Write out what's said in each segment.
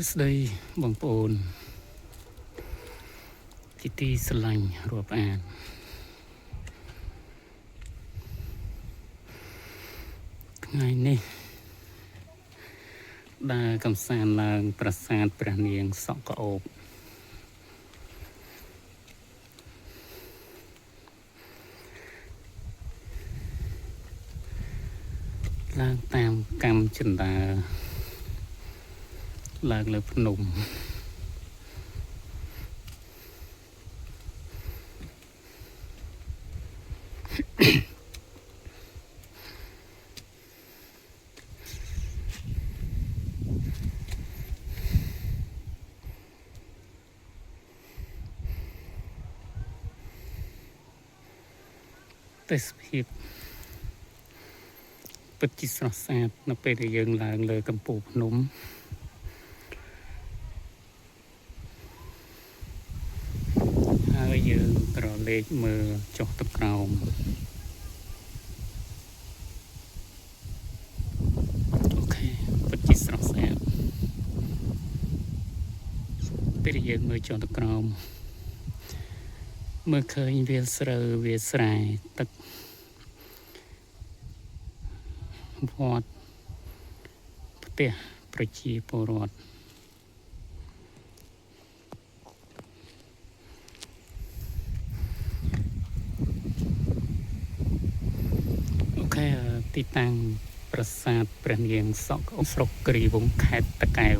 ស្ដីបងប្អូនជាទីស្រឡាញ់រាប់អានថ្ងៃនេះដើរកំសាន្តឡើងប្រាសាទព្រះនាងសក់ក្អូបឡើងតាមកម្មចិន្តាឡើងលើភ្នំទេសភាពពិតជាស្រស់ស្អាតនៅពេលដែលយើងឡើងលើកំពូលភ្នំហើយយើងក្រឡេកមើលចុះទៅក្រោមអូខេពិតជាស្រស់ស្អាតពេលដែលយើងមើលចុះទៅក្រោមមើលឃើញវាលស្រូវវាលស្រែទឹកវត្តផ្ទះប្រជាពលរដ្ឋអូខេទីតាំងប្រាសាទព្រះនាងសក់ក្អូបស្រុកគិរីវង្សខេត្តតាកែវ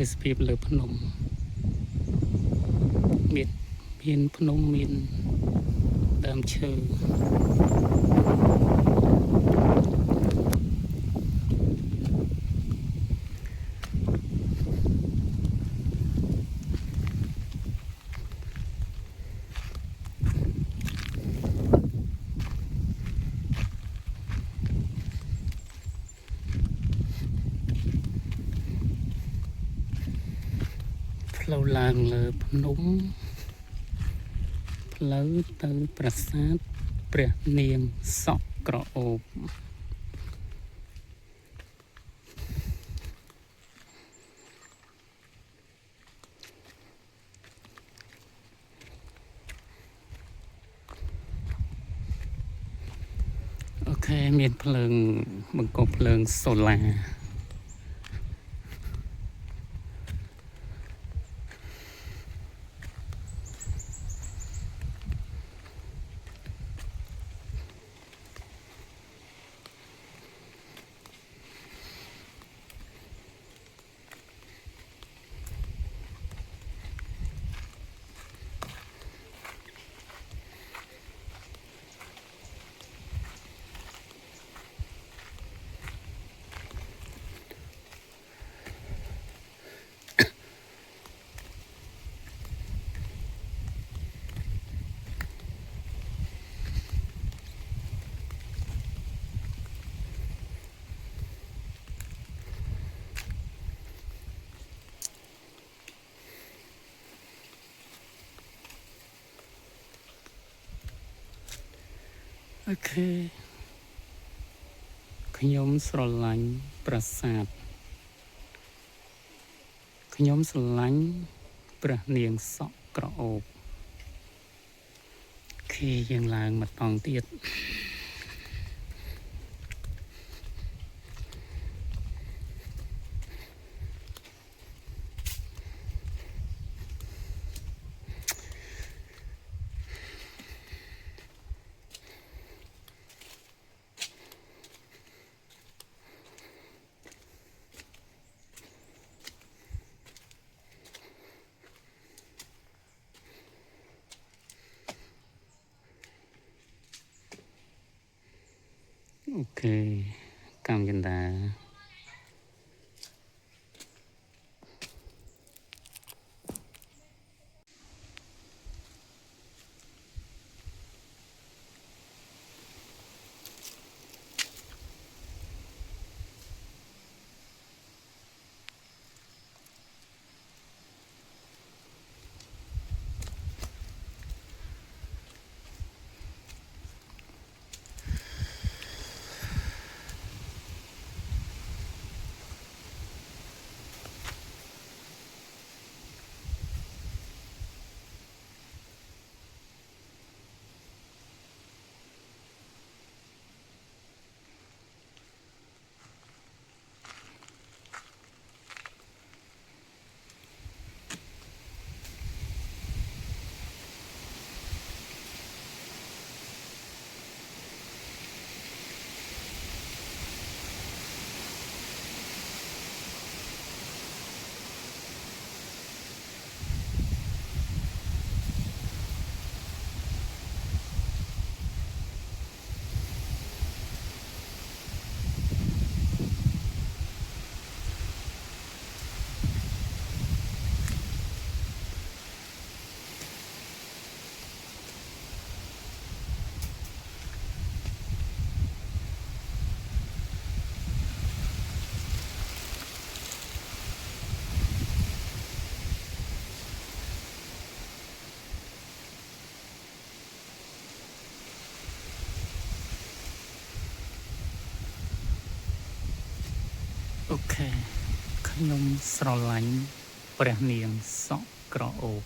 ទេសភាពលើភ្នំមានភ្នំមានដើមឈើផ្លូវឡើងលើភ្នំផ្លូវទៅប្រាសាទព្រះនាងសក់ក្រអូបអូខេមានភ្លើងបង្កប់ភ្លើងសូឡាអូខេខ្ញុំស្រឡាញ់ប្រាសាទខ្ញុំស្រឡាញ់ព្រះនាងសក់ក្រអូបអូខេយើងឡើងមកតង់ទៀតអូខេកម្មចិន្តា អូខេខ្ញុំស្រឡាញ់ព្រះនាងសក់ក្រអូប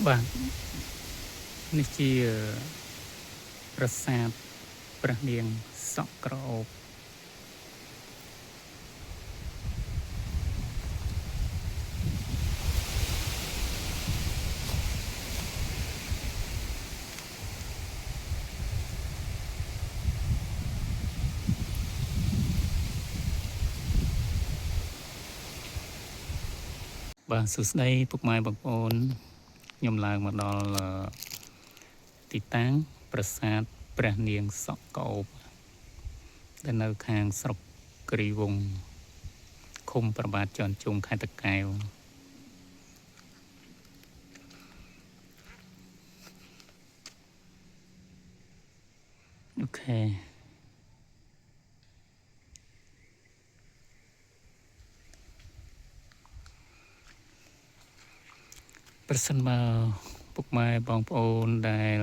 បាទនេះជាប្រាសាទព្រះនាងសក់ក្រអូបបាទសួស្តីពុកម៉ែបងប្អូនខ្ញុំឡើងមកដល់ទីតាំងប្រាសាទព្រះនាងសក់ក្រអូបដែលនៅខាងស្រុកគិរីវង្សឃុំប្របាទជាន់ជុំខេត្តតាកែវអូខេប្រសិនបើពុកម៉ែបងប្អូនដែល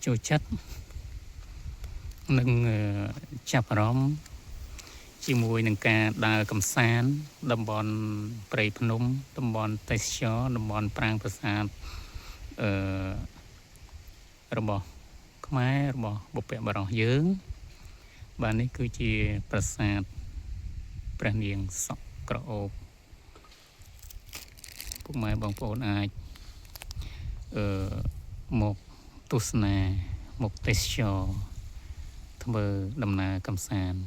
ចូលចិត្តនឹងចាប់អារម្មណ៍ជាមួយនឹងការដើរកម្សាន្តតំបន់ព្រៃភ្នំតំបន់ទេសចរតំបន់ប្រាង្គប្រាសាទរបស់ខ្មែររបស់បុព្វបុរសយើងបាទនេះគឺជាប្រាសាទព្រះនាងសក់ក្រអូបពុកម៉ែបងប្អូនអាចមកទស្សនាមកទេសចរធ្វើដំណើរកម្សាន្ត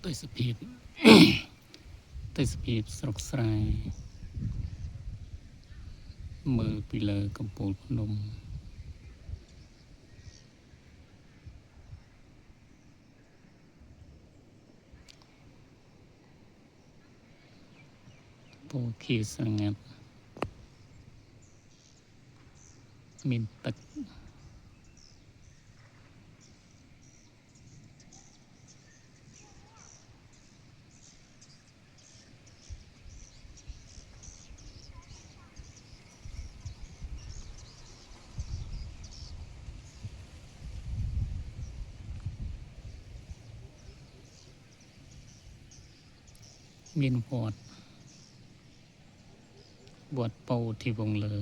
ទេសភាព ទេសភាពស្រុកស្រែមើលពីលើកំពូលភ្នំពណ៌ខៀវស្រងាត់មានទឹកមានវត្តពោធិវង្សលើ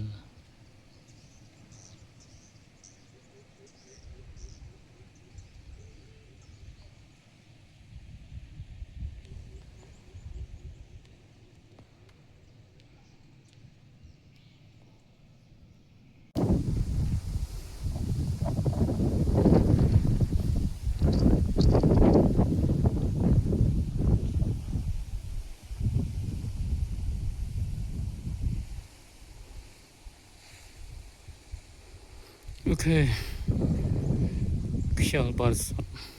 អូខេខ្យល់បរិសុទ្ធ